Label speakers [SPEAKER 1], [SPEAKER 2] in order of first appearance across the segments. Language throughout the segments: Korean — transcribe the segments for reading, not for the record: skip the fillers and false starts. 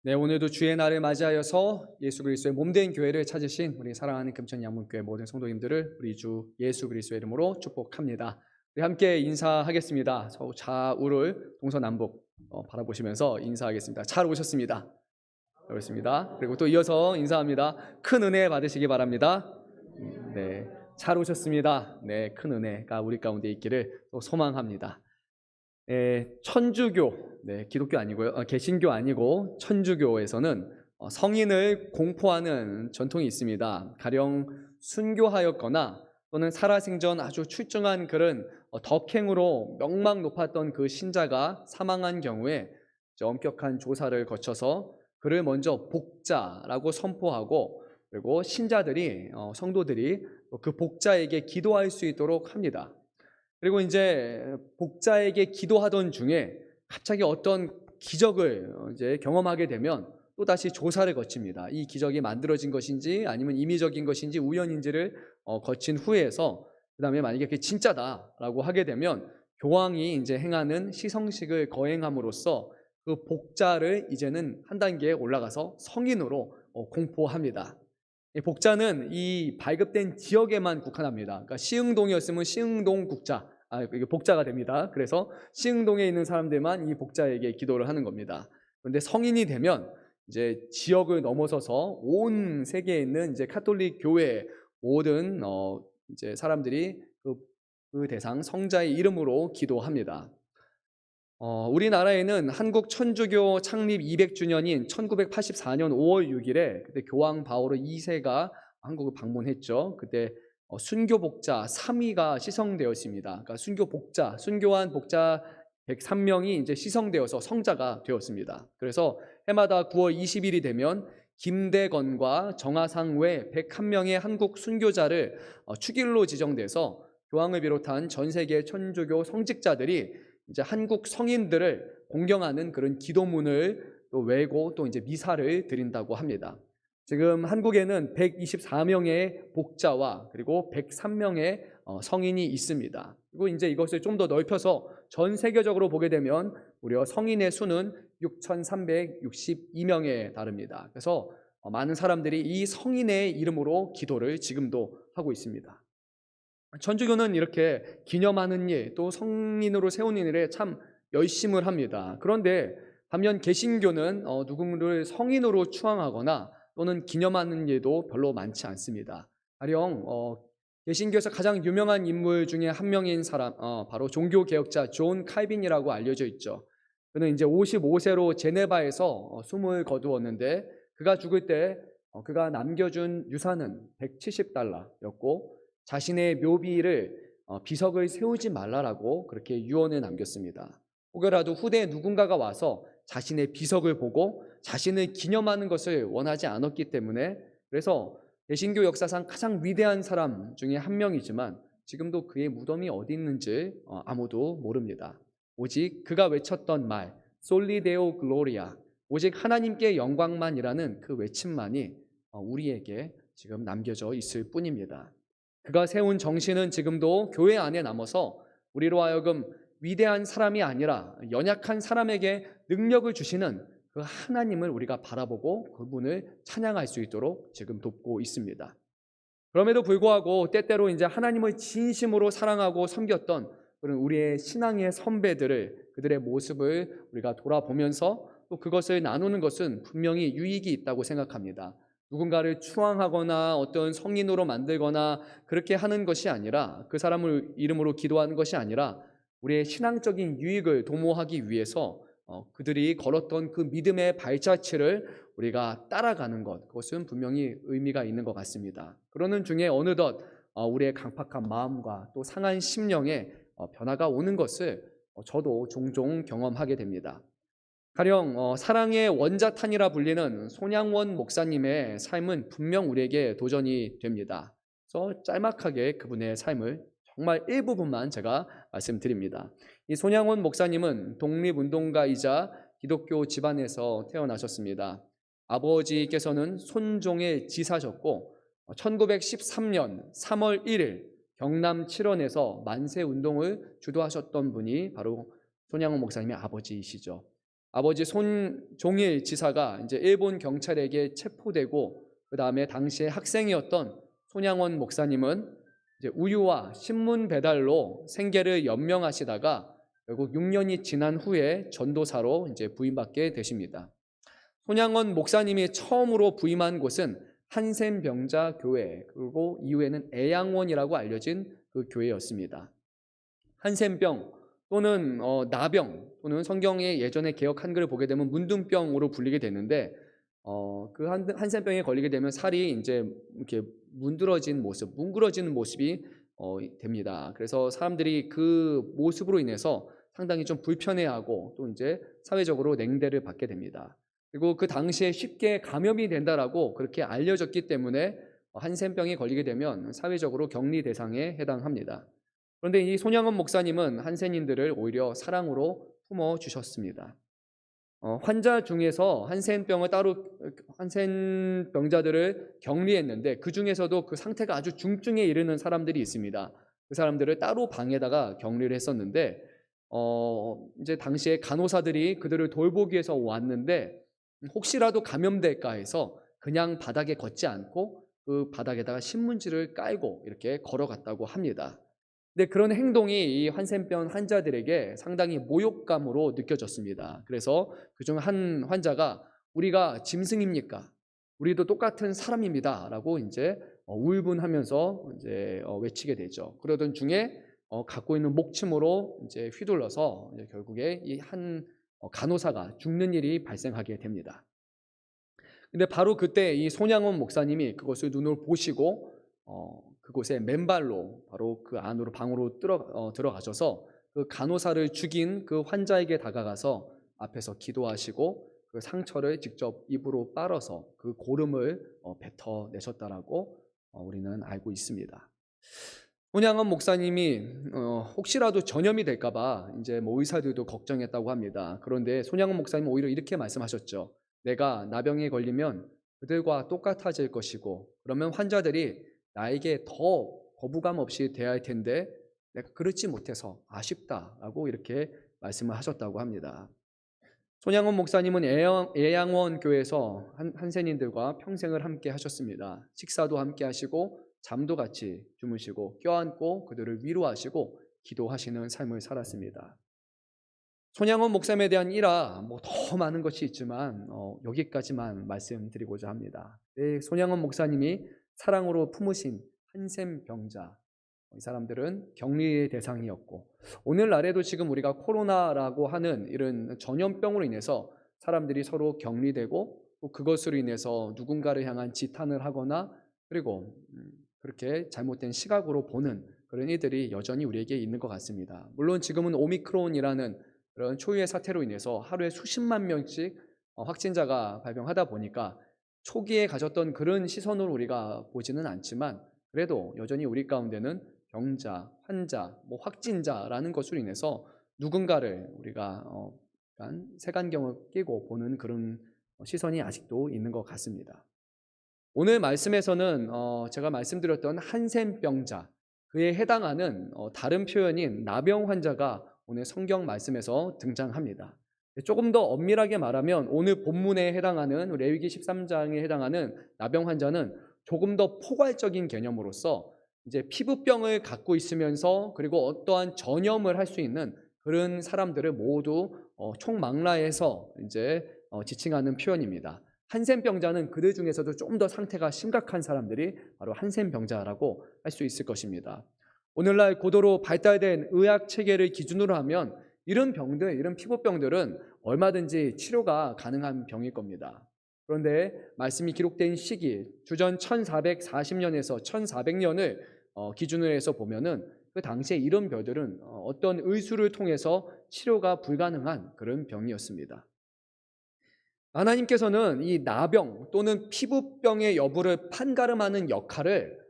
[SPEAKER 1] 네, 오늘도 주의 날을 맞이하여서 예수 그리스도의 몸된 교회를 찾으신 우리 사랑하는 금천 양문교회 모든 성도님들을 우리 주 예수 그리스도의 이름으로 축복합니다. 우리 함께 인사하겠습니다. 좌우를 동서남북 바라보시면서 인사하겠습니다. 잘 오셨습니다. 그렇습니다. 그리고 또 이어서 인사합니다. 큰 은혜 받으시기 바랍니다. 네, 잘 오셨습니다. 네, 큰 은혜가 우리 가운데 있기를 또 소망합니다. 천주교, 네, 기독교 아니고요, 개신교 아니고 천주교에서는 성인을 공포하는 전통이 있습니다. 가령 순교하였거나 또는 살아생전 아주 출중한 그런 덕행으로 명망 높았던 그 신자가 사망한 경우에 이제 엄격한 조사를 거쳐서 그를 먼저 복자라고 선포하고, 그리고 신자들이 성도들이 그 복자에게 기도할 수 있도록 합니다. 그리고 이제 복자에게 기도하던 중에 갑자기 어떤 기적을 이제 경험하게 되면 또다시 조사를 거칩니다. 이 기적이 만들어진 것인지 아니면 임의적인 것인지 우연인지를 거친 후에서 그다음에 만약에 그게 진짜다라고 하게 되면 교황이 이제 행하는 시성식을 거행함으로써 그 복자를 이제는 한 단계 올라가서 성인으로 공포합니다. 이 복자는 이 발급된 지역에만 국한합니다. 그러니까 시흥동이었으면 시흥동 국자, 이게 복자가 됩니다. 그래서 시흥동에 있는 사람들만 이 복자에게 기도를 하는 겁니다. 그런데 성인이 되면 이제 지역을 넘어서서 온 세계에 있는 이제 카톨릭 교회 모든 이제 사람들이 그 대상 성자의 이름으로 기도합니다. 우리나라에는 한국 천주교 창립 200주년인 1984년 5월 6일에 그때 교황 바오로 2세가 한국을 방문했죠. 그때 순교복자 3위가 시성되었습니다. 그러니까 순교복자, 순교한 복자 103명이 이제 시성되어서 성자가 되었습니다. 그래서 해마다 9월 20일이 되면 김대건과 정하상 외 101명의 한국 순교자를 축일로 지정돼서 교황을 비롯한 전 세계 천주교 성직자들이 이제 한국 성인들을 공경하는 그런 기도문을 또 외고 또 이제 미사를 드린다고 합니다. 지금 한국에는 124명의 복자와 그리고 103명의 성인이 있습니다. 그리고 이제 이것을 좀 더 넓혀서 전 세계적으로 보게 되면 무려 성인의 수는 6,362명에 달합니다. 그래서 많은 사람들이 이 성인의 이름으로 기도를 지금도 하고 있습니다. 천주교는 이렇게 기념하는 일, 또 성인으로 세우는 일에 참 열심을 합니다. 그런데 반면 개신교는 누구를 성인으로 추앙하거나 또는 기념하는 일도 별로 많지 않습니다. 가령 개신교에서 가장 유명한 인물 중에 한 명인 사람, 바로 종교개혁자 존 칼빈이라고 알려져 있죠. 그는 이제 55세로 제네바에서 숨을 거두었는데, 그가 죽을 때 그가 남겨준 유산은 $170였고 자신의 묘비를 비석을 세우지 말라라고 그렇게 유언을 남겼습니다. 혹여라도 후대에 누군가가 와서 자신의 비석을 보고 자신을 기념하는 것을 원하지 않았기 때문에, 그래서 개신교 역사상 가장 위대한 사람 중에 한 명이지만 지금도 그의 무덤이 어디 있는지 아무도 모릅니다. 오직 그가 외쳤던 말 솔리 데오 글로리아, 오직 하나님께 영광만이라는 그 외침만이 우리에게 지금 남겨져 있을 뿐입니다. 그가 세운 정신은 지금도 교회 안에 남아서 우리로 하여금 위대한 사람이 아니라 연약한 사람에게 능력을 주시는 그 하나님을 우리가 바라보고 그분을 찬양할 수 있도록 지금 돕고 있습니다. 그럼에도 불구하고 때때로 이제 하나님을 진심으로 사랑하고 섬겼던 그런 우리의 신앙의 선배들을, 그들의 모습을 우리가 돌아보면서 또 그것을 나누는 것은 분명히 유익이 있다고 생각합니다. 누군가를 추앙하거나 어떤 성인으로 만들거나 그렇게 하는 것이 아니라, 그 사람을 이름으로 기도하는 것이 아니라 우리의 신앙적인 유익을 도모하기 위해서 그들이 걸었던 그 믿음의 발자취를 우리가 따라가는 것, 그것은 분명히 의미가 있는 것 같습니다. 그러는 중에 어느덧 우리의 강팍한 마음과 또 상한 심령에 변화가 오는 것을 저도 종종 경험하게 됩니다. 가령 사랑의 원자탄이라 불리는 손양원 목사님의 삶은 분명 우리에게 도전이 됩니다. 그래서 짤막하게 그분의 삶을 정말 일부분만 제가 말씀드립니다. 이 손양원 목사님은 독립운동가이자 기독교 집안에서 태어나셨습니다. 아버지께서는 손종의 지사셨고 1913년 3월 1일 경남 칠원에서 만세운동을 주도하셨던 분이 바로 손양원 목사님의 아버지이시죠. 아버지 손종일 지사가 이제 일본 경찰에게 체포되고, 그 다음에 당시에 학생이었던 손양원 목사님은 이제 우유와 신문 배달로 생계를 연명하시다가 결국 6년이 지난 후에 전도사로 이제 부임받게 되십니다. 손양원 목사님이 처음으로 부임한 곳은 한센병자 교회, 그리고 이후에는 애양원이라고 알려진 그 교회였습니다. 한센병 또는 나병, 또는 성경의 예전에 개역 한글을 보게 되면 문둥병으로 불리게 되는데, 그 한센병에 걸리게 되면 살이 이제 이렇게 문드러진 모습, 뭉그러지는 모습이 됩니다. 그래서 사람들이 그 모습으로 인해서 상당히 좀 불편해하고 또 이제 사회적으로 냉대를 받게 됩니다. 그리고 그 당시에 쉽게 감염이 된다라고 그렇게 알려졌기 때문에 한센병에 걸리게 되면 사회적으로 격리 대상에 해당합니다. 그런데 이 손양원 목사님은 한센인들을 오히려 사랑으로 품어 주셨습니다. 환자 중에서 한센병자들을 격리했는데, 그 중에서도 그 상태가 아주 중증에 이르는 사람들이 있습니다. 그 사람들을 따로 방에다가 격리를 했었는데, 이제 당시에 간호사들이 그들을 돌보기 위해서 왔는데, 혹시라도 감염될까 해서 그냥 바닥에 걷지 않고 그 바닥에다가 신문지를 깔고 이렇게 걸어갔다고 합니다. 근데 그런 행동이 이 한센병 환자들에게 상당히 모욕감으로 느껴졌습니다. 그래서 그중 한 환자가 "우리가 짐승입니까? 우리도 똑같은 사람입니다." 라고 이제 울분하면서 이제 외치게 되죠. 그러던 중에 갖고 있는 목침으로 이제 휘둘러서 이제 결국에 이 한 간호사가 죽는 일이 발생하게 됩니다. 근데 바로 그때 이 손양원 목사님이 그것을 눈으로 보시고 그곳에 맨발로 바로 그 안으로 방으로 들어가셔서 그 간호사를 죽인 그 환자에게 다가가서 앞에서 기도하시고 그 상처를 직접 입으로 빨아서 그 고름을 뱉어내셨다라고 우리는 알고 있습니다. 손양원 목사님이 혹시라도 전염이 될까봐 이제 뭐 의사들도 걱정했다고 합니다. 그런데 손양원 목사님은 오히려 이렇게 말씀하셨죠. "내가 나병에 걸리면 그들과 똑같아질 것이고, 그러면 환자들이 나에게 더 거부감 없이 대할 텐데 내가 그렇지 못해서 아쉽다." 라고 이렇게 말씀을 하셨다고 합니다. 손양원 목사님은 애양원 교회에서 한센인들과 평생을 함께 하셨습니다. 식사도 함께 하시고 잠도 같이 주무시고 껴안고 그들을 위로하시고 기도하시는 삶을 살았습니다. 손양원 목사님에 대한 일화 뭐 더 많은 것이 있지만 여기까지만 말씀드리고자 합니다. 손양원 목사님이 사랑으로 품으신 한센병자, 이 사람들은 격리의 대상이었고, 오늘날에도 지금 우리가 코로나라고 하는 이런 전염병으로 인해서 사람들이 서로 격리되고 또 그것으로 인해서 누군가를 향한 지탄을 하거나, 그리고 그렇게 잘못된 시각으로 보는 그런 일들이 여전히 우리에게 있는 것 같습니다. 물론 지금은 오미크론이라는 그런 초유의 사태로 인해서 하루에 수십만 명씩 확진자가 발병하다 보니까 초기에 가졌던 그런 시선으로 우리가 보지는 않지만, 그래도 여전히 우리 가운데는 병자, 환자, 뭐 확진자라는 것으로 인해서 누군가를 우리가 약간 색안경을 끼고 보는 그런 시선이 아직도 있는 것 같습니다. 오늘 말씀에서는 제가 말씀드렸던 한센병자, 그에 해당하는 다른 표현인 나병 환자가 오늘 성경 말씀에서 등장합니다. 조금 더 엄밀하게 말하면 오늘 본문에 해당하는 레위기 13장에 해당하는 나병 환자는 조금 더 포괄적인 개념으로서 이제 피부병을 갖고 있으면서 그리고 어떠한 전염을 할 수 있는 그런 사람들을 모두 총망라해서 이제 지칭하는 표현입니다. 한센병자는 그들 중에서도 좀 더 상태가 심각한 사람들이 바로 한센병자라고 할 수 있을 것입니다. 오늘날 고도로 발달된 의학 체계를 기준으로 하면 이런 병들, 이런 피부병들은 얼마든지 치료가 가능한 병일 겁니다. 그런데 말씀이 기록된 시기, 주전 1440년에서 1400년을 기준으로 해서 보면은 그 당시에 이런 병들은 어떤 의술을 통해서 치료가 불가능한 그런 병이었습니다. 하나님께서는 이 나병 또는 피부병의 여부를 판가름하는 역할을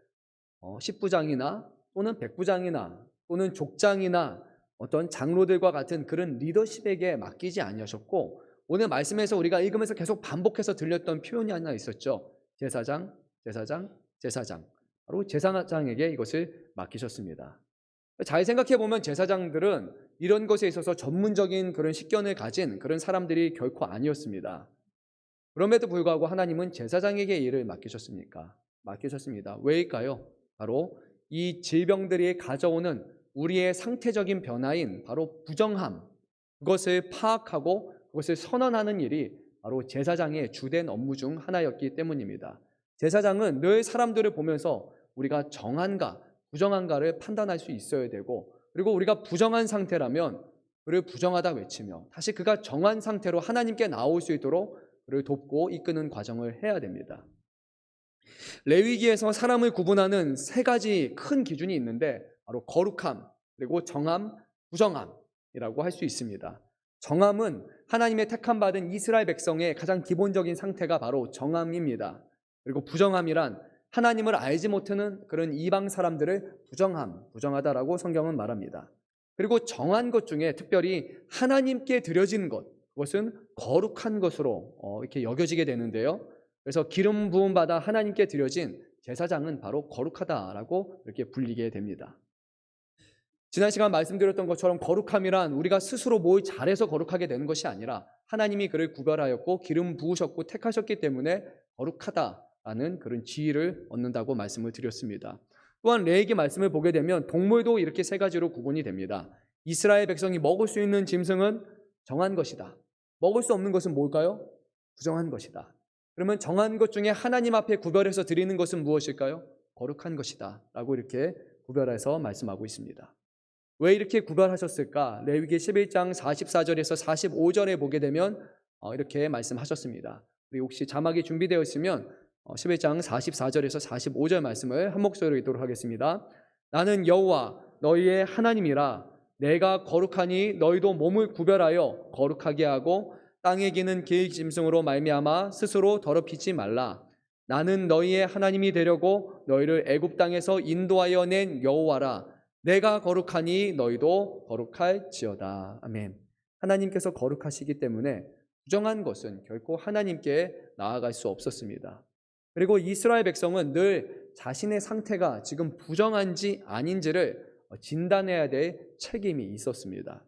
[SPEAKER 1] 십부장이나 또는 백부장이나 또는 족장이나 어떤 장로들과 같은 그런 리더십에게 맡기지 아니하셨고, 오늘 말씀에서 우리가 읽으면서 계속 반복해서 들렸던 표현이 하나 있었죠. 제사장, 제사장, 제사장. 바로 제사장에게 이것을 맡기셨습니다. 잘 생각해 보면 제사장들은 이런 것에 있어서 전문적인 그런 식견을 가진 그런 사람들이 결코 아니었습니다. 그럼에도 불구하고 하나님은 제사장에게 일을 맡기셨습니까? 맡기셨습니다. 왜일까요? 바로 이 질병들이 가져오는 우리의 상태적인 변화인 바로 부정함, 그것을 파악하고 그것을 선언하는 일이 바로 제사장의 주된 업무 중 하나였기 때문입니다. 제사장은 늘 사람들을 보면서 우리가 정한가 부정한가를 판단할 수 있어야 되고, 그리고 우리가 부정한 상태라면 그를 부정하다 외치며 다시 그가 정한 상태로 하나님께 나올 수 있도록 그를 돕고 이끄는 과정을 해야 됩니다. 레위기에서 사람을 구분하는 세 가지 큰 기준이 있는데 바로 거룩함, 그리고 정함, 부정함이라고 할 수 있습니다. 정함은 하나님의 택함 받은 이스라엘 백성의 가장 기본적인 상태가 바로 정함입니다. 그리고 부정함이란 하나님을 알지 못하는 그런 이방 사람들을 부정하다라고 성경은 말합니다. 그리고 정한 것 중에 특별히 하나님께 드려진 것, 그것은 거룩한 것으로 이렇게 여겨지게 되는데요. 그래서 기름 부음 받아 하나님께 드려진 제사장은 바로 거룩하다라고 이렇게 불리게 됩니다. 지난 시간 말씀드렸던 것처럼 거룩함이란 우리가 스스로 뭘 잘해서 거룩하게 되는 것이 아니라 하나님이 그를 구별하였고 기름 부으셨고 택하셨기 때문에 거룩하다라는 그런 지위를 얻는다고 말씀을 드렸습니다. 또한 레위기 말씀을 보게 되면 동물도 이렇게 세 가지로 구분이 됩니다. 이스라엘 백성이 먹을 수 있는 짐승은 정한 것이다. 먹을 수 없는 것은 뭘까요? 부정한 것이다. 그러면 정한 것 중에 하나님 앞에 구별해서 드리는 것은 무엇일까요? 거룩한 것이다 라고 이렇게 구별해서 말씀하고 있습니다. 왜 이렇게 구별하셨을까? 레위기 11장 44절에서 45절에 보게 되면 이렇게 말씀하셨습니다. 우리 혹시 자막이 준비되어 있으면 11장 44절에서 45절 말씀을 한 목소리로 읽도록 하겠습니다. 나는 여호와 너희의 하나님이라. 내가 거룩하니 너희도 몸을 구별하여 거룩하게 하고 땅에 기는 길 짐승으로 말미암아 스스로 더럽히지 말라. 나는 너희의 하나님이 되려고 너희를 애굽 땅에서 인도하여 낸 여호와라. 내가 거룩하니 너희도 거룩할지어다. 아멘. 하나님께서 거룩하시기 때문에 부정한 것은 결코 하나님께 나아갈 수 없었습니다. 그리고 이스라엘 백성은 늘 자신의 상태가 지금 부정한지 아닌지를 진단해야 될 책임이 있었습니다.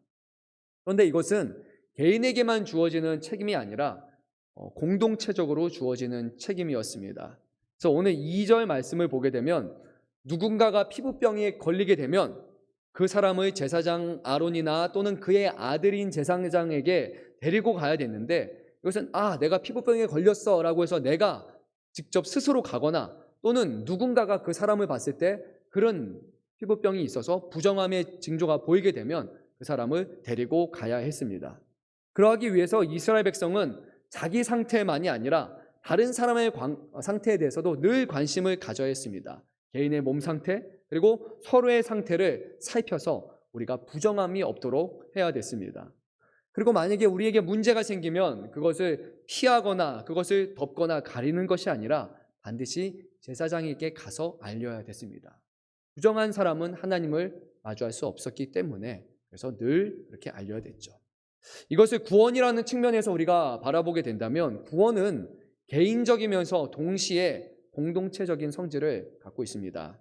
[SPEAKER 1] 그런데 이것은 개인에게만 주어지는 책임이 아니라 공동체적으로 주어지는 책임이었습니다. 그래서 오늘 2절 말씀을 보게 되면 누군가가 피부병에 걸리게 되면 그 사람을 제사장 아론이나 또는 그의 아들인 제사장에게 데리고 가야 되는데, 이것은 내가 피부병에 걸렸어 라고 해서 내가 직접 스스로 가거나 또는 누군가가 그 사람을 봤을 때 그런 피부병이 있어서 부정함의 징조가 보이게 되면 그 사람을 데리고 가야 했습니다. 그러하기 위해서 이스라엘 백성은 자기 상태만이 아니라 다른 사람의 상태에 대해서도 늘 관심을 가져야 했습니다. 개인의 몸 상태, 그리고 서로의 상태를 살펴서 우리가 부정함이 없도록 해야 됐습니다. 그리고 만약에 우리에게 문제가 생기면 그것을 피하거나 그것을 덮거나 가리는 것이 아니라 반드시 제사장에게 가서 알려야 됐습니다. 부정한 사람은 하나님을 마주할 수 없었기 때문에 그래서 늘 이렇게 알려야 됐죠. 이것을 구원이라는 측면에서 우리가 바라보게 된다면 구원은 개인적이면서 동시에 공동체적인 성질을 갖고 있습니다.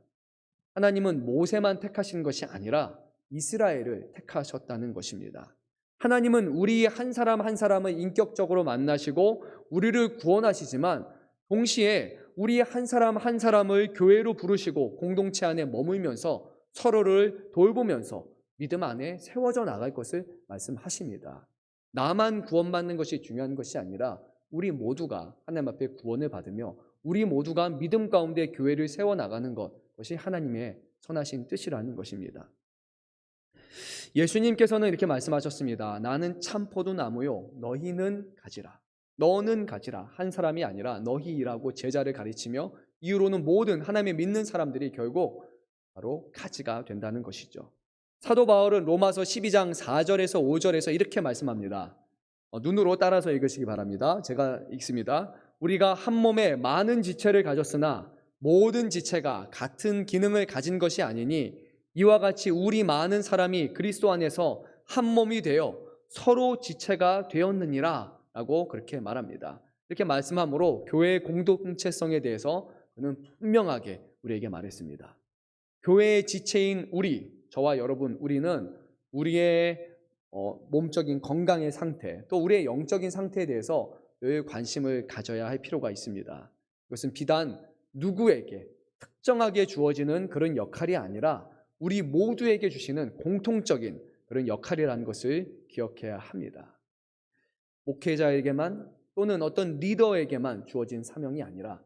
[SPEAKER 1] 하나님은 모세만 택하신 것이 아니라 이스라엘을 택하셨다는 것입니다. 하나님은 우리 한 사람 한 사람을 인격적으로 만나시고 우리를 구원하시지만 동시에 우리 한 사람 한 사람을 교회로 부르시고 공동체 안에 머물면서 서로를 돌보면서 믿음 안에 세워져 나갈 것을 말씀하십니다. 나만 구원받는 것이 중요한 것이 아니라 우리 모두가 하나님 앞에 구원을 받으며 우리 모두가 믿음 가운데 교회를 세워나가는 것이 하나님의 선하신 뜻이라는 것입니다. 예수님께서는 이렇게 말씀하셨습니다. 나는 참 포도나무요 너희는 가지라. 너는 가지라. 한 사람이 아니라 너희라고 제자를 가르치며 이후로는 모든 하나님을 믿는 사람들이 결국 바로 가지가 된다는 것이죠. 사도 바울은 로마서 12장 4절에서 5절에서 이렇게 말씀합니다. 눈으로 따라서 읽으시기 바랍니다. 제가 읽습니다. 우리가 한 몸에 많은 지체를 가졌으나 모든 지체가 같은 기능을 가진 것이 아니니 이와 같이 우리 많은 사람이 그리스도 안에서 한 몸이 되어 서로 지체가 되었느니라 라고 그렇게 말합니다. 이렇게 말씀함으로 교회의 공동체성에 대해서 그는 분명하게 우리에게 말했습니다. 교회의 지체인 우리, 저와 여러분, 우리는 우리의 몸적인 건강의 상태, 또 우리의 영적인 상태에 대해서 늘 관심을 가져야 할 필요가 있습니다. 이것은 비단 누구에게 특정하게 주어지는 그런 역할이 아니라 우리 모두에게 주시는 공통적인 그런 역할이라는 것을 기억해야 합니다. 목회자에게만 또는 어떤 리더에게만 주어진 사명이 아니라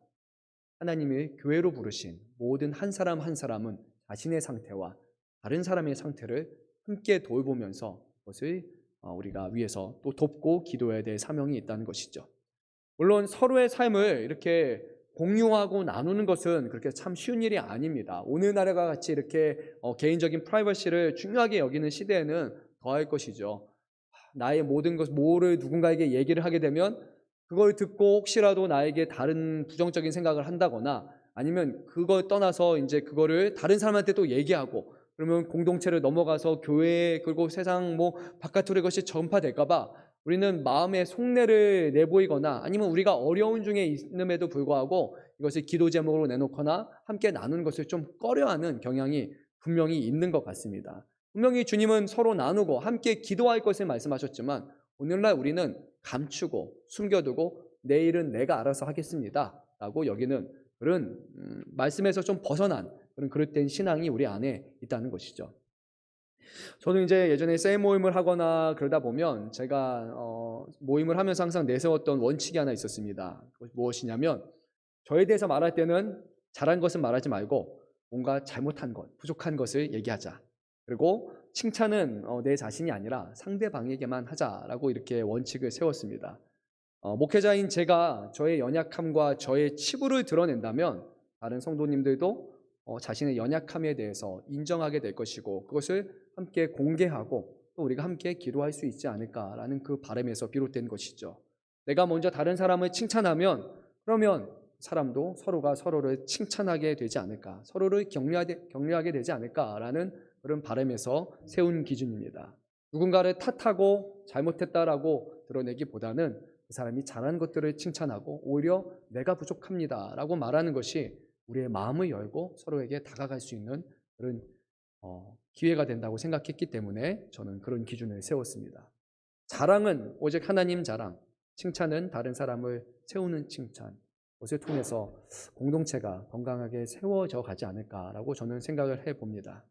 [SPEAKER 1] 하나님의 교회로 부르신 모든 한 사람 한 사람은 자신의 상태와 다른 사람의 상태를 함께 돌보면서 그것을 우리가 위해서 또 돕고 기도해야 될 사명이 있다는 것이죠. 물론 서로의 삶을 이렇게 공유하고 나누는 것은 그렇게 참 쉬운 일이 아닙니다. 오늘날과 같이 이렇게 개인적인 프라이버시를 중요하게 여기는 시대에는 더할 것이죠. 나의 모든 것, 뭐를 누군가에게 얘기를 하게 되면 그걸 듣고 혹시라도 나에게 다른 부정적인 생각을 한다거나 아니면 그걸 떠나서 이제 그거를 다른 사람한테 또 얘기하고 그러면 공동체를 넘어가서 교회 그리고 세상 뭐 바깥으로 이것이 전파될까 봐 우리는 마음의 속내를 내보이거나 아니면 우리가 어려운 중에 있음에도 불구하고 이것을 기도 제목으로 내놓거나 함께 나누는 것을 좀 꺼려하는 경향이 분명히 있는 것 같습니다. 분명히 주님은 서로 나누고 함께 기도할 것을 말씀하셨지만 오늘날 우리는 감추고 숨겨두고 내일은 내가 알아서 하겠습니다 라고 여기는 그런 말씀에서 좀 벗어난 그런 그릇된 신앙이 우리 안에 있다는 것이죠. 저는 이제 예전에 셀 모임을 하거나 그러다 보면 제가 모임을 하면서 항상 내세웠던 원칙이 하나 있었습니다. 그것이 무엇이냐면 저에 대해서 말할 때는 잘한 것은 말하지 말고 뭔가 잘못한 것, 부족한 것을 얘기하자. 그리고 칭찬은 내 자신이 아니라 상대방에게만 하자라고 이렇게 원칙을 세웠습니다. 목회자인 제가 저의 연약함과 저의 치부를 드러낸다면 다른 성도님들도 자신의 연약함에 대해서 인정하게 될 것이고 그것을 함께 공개하고 또 우리가 함께 기도할 수 있지 않을까라는 그 바람에서 비롯된 것이죠. 내가 먼저 다른 사람을 칭찬하면 그러면 사람도 서로가 서로를 칭찬하게 되지 않을까, 서로를 격려하게 되지 않을까라는 그런 바람에서 세운 기준입니다. 누군가를 탓하고 잘못했다라고 드러내기보다는 그 사람이 잘한 것들을 칭찬하고 오히려 내가 부족합니다라고 말하는 것이 우리의 마음을 열고 서로에게 다가갈 수 있는 그런 기회가 된다고 생각했기 때문에 저는 그런 기준을 세웠습니다. 자랑은 오직 하나님 자랑, 칭찬은 다른 사람을 세우는 칭찬, 그것을 통해서 공동체가 건강하게 세워져 가지 않을까라고 저는 생각을 해봅니다.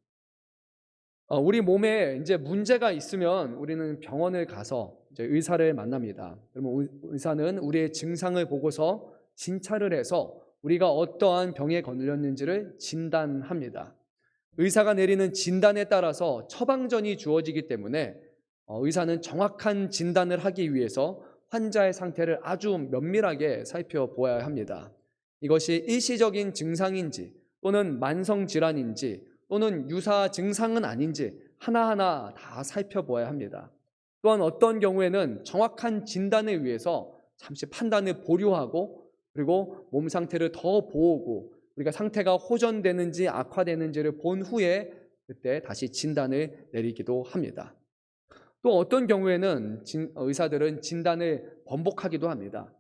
[SPEAKER 1] 우리 몸에 이제 문제가 있으면 우리는 병원을 가서 이제 의사를 만납니다. 그러면 의사는 우리의 증상을 보고서 진찰을 해서 우리가 어떠한 병에 걸렸는지를 진단합니다. 의사가 내리는 진단에 따라서 처방전이 주어지기 때문에 의사는 정확한 진단을 하기 위해서 환자의 상태를 아주 면밀하게 살펴보아야 합니다. 이것이 일시적인 증상인지 또는 만성 질환인지 또는 유사 증상은 아닌지 하나하나 다 살펴보아야 합니다. 또한 어떤 경우에는 정확한 진단을 위해서 잠시 판단을 보류하고 그리고 몸 상태를 더 보고 우리가 상태가 호전되는지 악화되는지를 본 후에 그때 다시 진단을 내리기도 합니다. 또 어떤 경우에는 의사들은 진단을 번복하기도 합니다.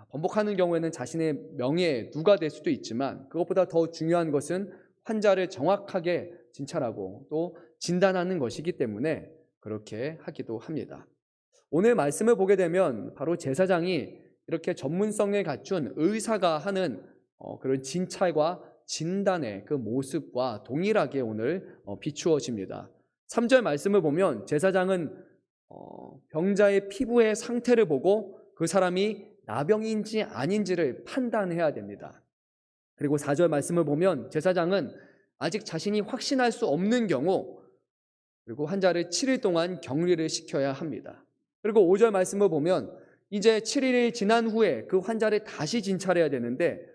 [SPEAKER 1] 번복하는 경우에는 자신의 명예에 누가 될 수도 있지만 그것보다 더 중요한 것은 환자를 정확하게 진찰하고 또 진단하는 것이기 때문에 그렇게 하기도 합니다. 오늘 말씀을 보게 되면 바로 제사장이 이렇게 전문성을 갖춘 의사가 하는 그런 진찰과 진단의 그 모습과 동일하게 오늘 비추어집니다. 3절 말씀을 보면 제사장은 병자의 피부의 상태를 보고 그 사람이 나병인지 아닌지를 판단해야 됩니다. 그리고 4절 말씀을 보면 제사장은 아직 자신이 확신할 수 없는 경우 그리고 환자를 7일 동안 격리를 시켜야 합니다. 그리고 5절 말씀을 보면 이제 7일이 지난 후에 그 환자를 다시 진찰해야 되는데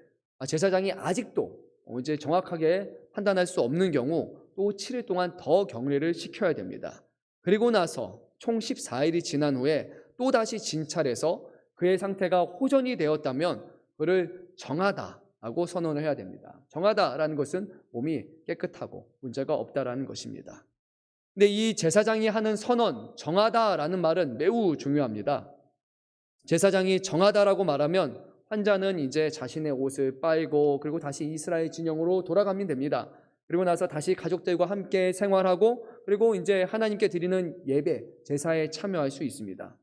[SPEAKER 1] 제사장이 아직도 이제 정확하게 판단할 수 없는 경우 또 7일 동안 더 격리를 시켜야 됩니다. 그리고 나서 총 14일이 지난 후에 또다시 진찰해서 그의 상태가 호전이 되었다면 그를 정하다라고 선언을 해야 됩니다. 정하다라는 것은 몸이 깨끗하고 문제가 없다라는 것입니다. 근데 이 제사장이 하는 선언, 정하다라는 말은 매우 중요합니다. 제사장이 정하다라고 말하면 환자는 이제 자신의 옷을 빨고 그리고 다시 이스라엘 진영으로 돌아가면 됩니다. 그리고 나서 다시 가족들과 함께 생활하고 그리고 이제 하나님께 드리는 예배, 제사에 참여할 수 있습니다.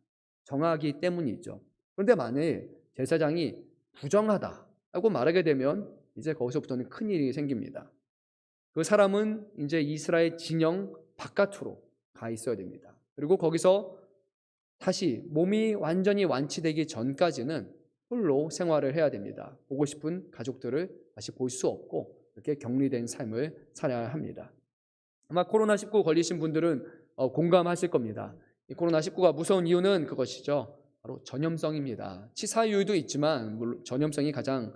[SPEAKER 1] 정하기 때문이죠. 그런데 만일 제사장이 부정하다라고 말하게 되면 이제 거기서부터는 큰일이 생깁니다. 그 사람은 이제 이스라엘 진영 바깥으로 가 있어야 됩니다. 그리고 거기서 다시 몸이 완전히 완치되기 전까지는 홀로 생활을 해야 됩니다. 보고 싶은 가족들을 다시 볼 수 없고 이렇게 격리된 삶을 살아야 합니다. 아마 코로나19 걸리신 분들은 공감하실 겁니다. 이 코로나19가 무서운 이유는 그것이죠. 바로 전염성입니다. 치사율도 있지만 물론 전염성이 가장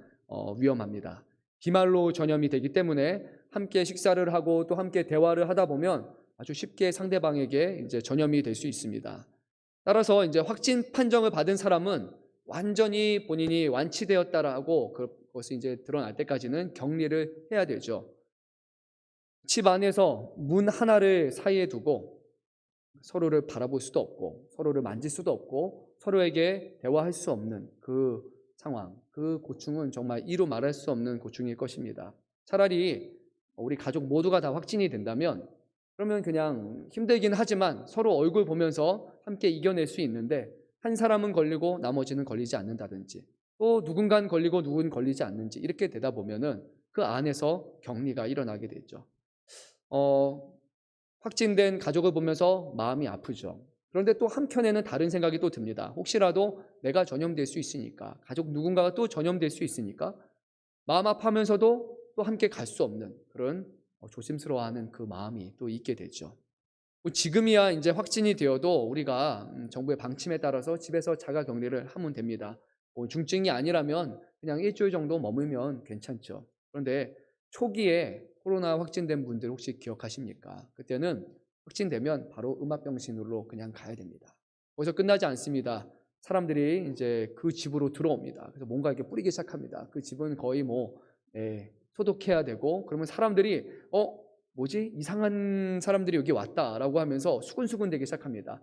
[SPEAKER 1] 위험합니다. 비말로 전염이 되기 때문에 함께 식사를 하고 또 함께 대화를 하다 보면 아주 쉽게 상대방에게 이제 전염이 될 수 있습니다. 따라서 이제 확진 판정을 받은 사람은 완전히 본인이 완치되었다라고 그것이 이제 드러날 때까지는 격리를 해야 되죠. 집 안에서 문 하나를 사이에 두고 서로를 바라볼 수도 없고 서로를 만질 수도 없고 서로에게 대화할 수 없는 그 상황, 그 고충은 정말 이루 말할 수 없는 고충일 것입니다. 차라리 우리 가족 모두가 다 확진이 된다면 그러면 그냥 힘들긴 하지만 서로 얼굴 보면서 함께 이겨낼 수 있는데 한 사람은 걸리고 나머지는 걸리지 않는다든지 또 누군가는 걸리고 누군 걸리지 않는지 이렇게 되다 보면은 그 안에서 격리가 일어나게 되죠. 확진된 가족을 보면서 마음이 아프죠. 그런데 또 한켠에는 다른 생각이 또 듭니다. 혹시라도 내가 전염될 수 있으니까 가족 누군가가 또 전염될 수 있으니까 마음 아파하면서도 또 함께 갈 수 없는 그런 조심스러워하는 그 마음이 또 있게 되죠. 지금이야 이제 확진이 되어도 우리가 정부의 방침에 따라서 집에서 자가 격리를 하면 됩니다. 중증이 아니라면 그냥 일주일 정도 머물면 괜찮죠. 그런데 초기에 코로나 확진된 분들 혹시 기억하십니까? 그때는 확진되면 바로 음압병실로 그냥 가야 됩니다. 거기서 끝나지 않습니다. 사람들이 이제 그 집으로 들어옵니다. 그래서 뭔가 이렇게 뿌리기 시작합니다. 그 집은 거의 소독해야 되고 그러면 사람들이 뭐지? 이상한 사람들이 여기 왔다라고 하면서 수군수군 되기 시작합니다.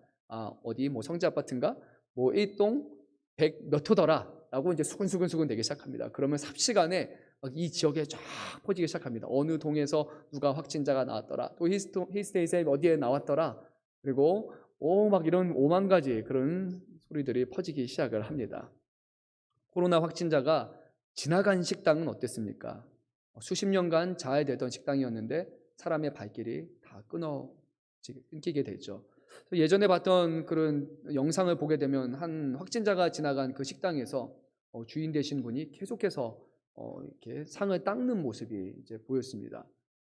[SPEAKER 1] 어디 성지 아파트인가? 1동 100 몇 호더라 라고 이제 수군수군 되기 시작합니다. 그러면 삽시간에 이 지역에 쫙 퍼지기 시작합니다. 어느 동에서 누가 확진자가 나왔더라. 또 히스테이트에 어디에 나왔더라. 그리고 막 이런 오만 가지 그런 소리들이 퍼지기 시작을 합니다. 코로나 확진자가 지나간 식당은 어땠습니까? 수십 년간 잘 되던 식당이었는데 사람의 발길이 다 끊기게 되죠. 예전에 봤던 그런 영상을 보게 되면 한 확진자가 지나간 그 식당에서 주인 되신 분이 계속해서 이렇게 상을 닦는 모습이 이제 보였습니다.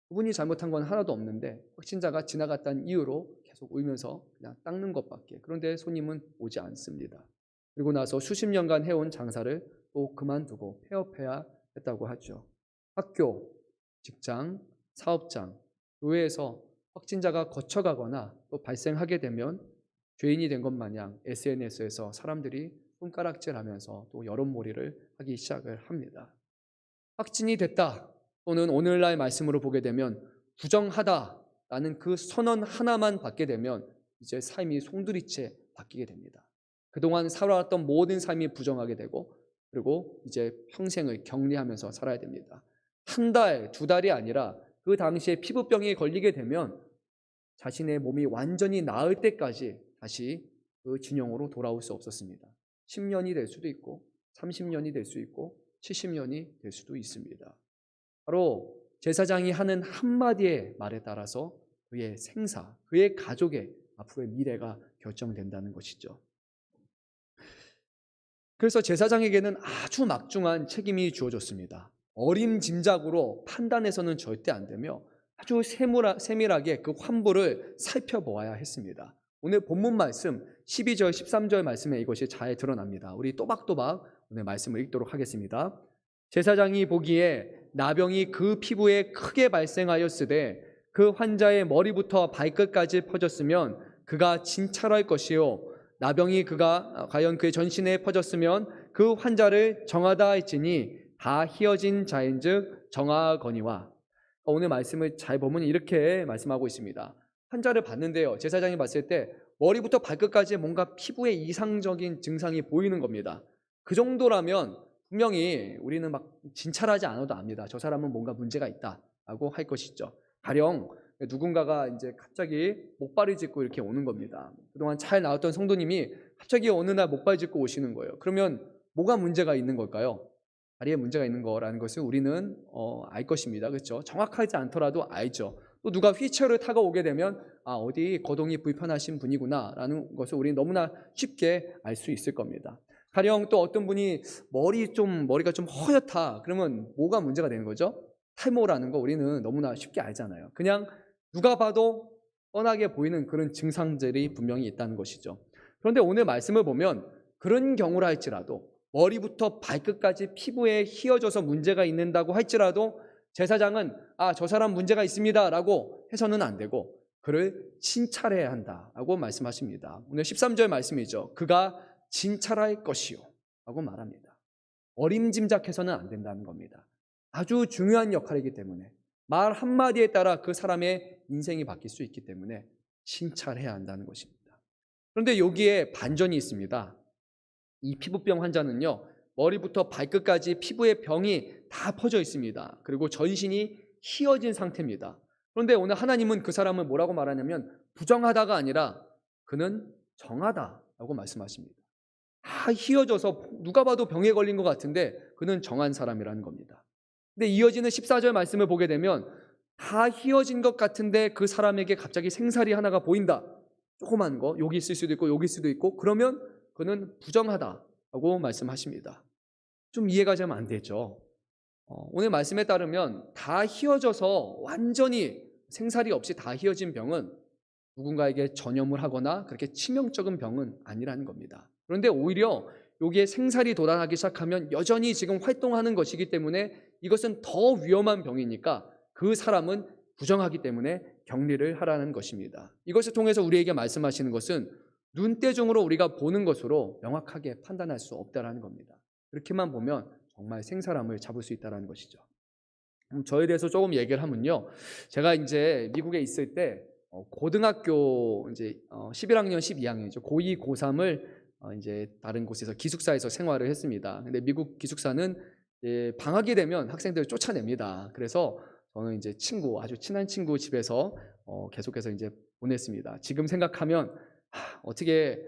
[SPEAKER 1] 그분이 잘못한 건 하나도 없는데 확진자가 지나갔다는 이유로 계속 울면서 그냥 닦는 것밖에. 그런데 손님은 오지 않습니다. 그리고 나서 수십 년간 해온 장사를 또 그만두고 폐업해야 했다고 하죠. 학교, 직장, 사업장, 교회에서 확진자가 거쳐가거나 또 발생하게 되면 죄인이 된 것 마냥 SNS에서 사람들이 손가락질하면서 또 여론몰이를 하기 시작을 합니다. 확진이 됐다 또는 오늘날 말씀으로 보게 되면 부정하다라는 그 선언 하나만 받게 되면 이제 삶이 송두리째 바뀌게 됩니다. 그동안 살아왔던 모든 삶이 부정하게 되고 그리고 이제 평생을 격리하면서 살아야 됩니다. 한 달, 두 달이 아니라 그 당시에 피부병에 걸리게 되면 자신의 몸이 완전히 나을 때까지 다시 그 진영으로 돌아올 수 없었습니다. 10년이 될 수도 있고 30년이 될 수 있고 70년이 될 수도 있습니다. 바로 제사장이 하는 한마디의 말에 따라서 그의 생사, 그의 가족의 앞으로의 미래가 결정된다는 것이죠. 그래서 제사장에게는 아주 막중한 책임이 주어졌습니다. 어림짐작으로 판단해서는 절대 안 되며 아주 세밀하게 그 환부를 살펴보아야 했습니다. 오늘 본문 말씀 12절 13절 말씀에 이것이 잘 드러납니다. 우리 또박또박 오늘 말씀을 읽도록 하겠습니다. 제사장이 보기에 나병이 그 피부에 크게 발생하였으되 그 환자의 머리부터 발끝까지 퍼졌으면 그가 진찰할 것이요 나병이 그가 과연 그의 전신에 퍼졌으면 그 환자를 정하다 할지니 다 희어진 자인즉 정하거니와. 오늘 말씀을 잘 보면 이렇게 말씀하고 있습니다. 환자를 봤는데요, 제사장이 봤을 때 머리부터 발끝까지 뭔가 피부에 이상적인 증상이 보이는 겁니다. 그 정도라면 분명히 우리는 막 진찰하지 않아도 압니다. 저 사람은 뭔가 문제가 있다. 라고 할 것이죠. 가령 누군가가 이제 갑자기 목발을 짚고 이렇게 오는 겁니다. 그동안 잘 나왔던 성도님이 갑자기 어느 날 목발 짚고 오시는 거예요. 그러면 뭐가 문제가 있는 걸까요? 다리에 문제가 있는 거라는 것을 우리는 알 것입니다. 그렇죠? 정확하지 않더라도 알죠. 또 누가 휠체어를 타고 오게 되면 어디 거동이 불편하신 분이구나라는 것을 우리는 너무나 쉽게 알 수 있을 겁니다. 가령 또 어떤 분이 머리가 좀 허옇다. 그러면 뭐가 문제가 되는 거죠? 탈모라는 거 우리는 너무나 쉽게 알잖아요. 그냥 누가 봐도 뻔하게 보이는 그런 증상들이 분명히 있다는 것이죠. 그런데 오늘 말씀을 보면 그런 경우라 할지라도 머리부터 발끝까지 피부에 휘어져서 문제가 있는다고 할지라도 제사장은 저 사람 문제가 있습니다 라고 해서는 안 되고 그를 진찰해야 한다라고 말씀하십니다. 오늘 13절 말씀이죠. 그가 진찰할 것이요 라고 말합니다. 어림짐작해서는 안 된다는 겁니다. 아주 중요한 역할이기 때문에 말 한마디에 따라 그 사람의 인생이 바뀔 수 있기 때문에 진찰해야 한다는 것입니다. 그런데 여기에 반전이 있습니다. 이 피부병 환자는요, 머리부터 발끝까지 피부에 병이 다 퍼져 있습니다. 그리고 전신이 휘어진 상태입니다. 그런데 오늘 하나님은 그 사람을 뭐라고 말하냐면 부정하다가 아니라 그는 정하다라고 말씀하십니다. 다 휘어져서 누가 봐도 병에 걸린 것 같은데 그는 정한 사람이라는 겁니다. 근데 이어지는 14절 말씀을 보게 되면 다 휘어진 것 같은데 그 사람에게 갑자기 생살이 하나가 보인다. 조그만 거, 여기 있을 수도 있고 여기 있을 수도 있고 그러면 그는 부정하다라고 말씀하십니다. 좀 이해가 좀 안 되죠. 오늘 말씀에 따르면 다 휘어져서 완전히 생살이 없이 다 휘어진 병은 누군가에게 전염을 하거나 그렇게 치명적인 병은 아니라는 겁니다. 그런데 오히려 여기에 생살이 돋아나기 시작하면 여전히 지금 활동하는 것이기 때문에 이것은 더 위험한 병이니까 그 사람은 부정하기 때문에 격리를 하라는 것입니다. 이것을 통해서 우리에게 말씀하시는 것은 눈대중으로 우리가 보는 것으로 명확하게 판단할 수 없다는 겁니다. 그렇게만 보면 정말 생사람을 잡을 수 있다는 것이죠. 저에 대해서 조금 얘기를 하면요. 제가 이제 미국에 있을 때 고등학교 이제 11학년, 12학년이죠. 고2, 고3을 이제 다른 곳에서 기숙사에서 생활을 했습니다. 근데 미국 기숙사는 방학이 되면 학생들을 쫓아냅니다. 그래서 저는 이제 아주 친한 친구 집에서 계속해서 이제 보냈습니다. 지금 생각하면 어떻게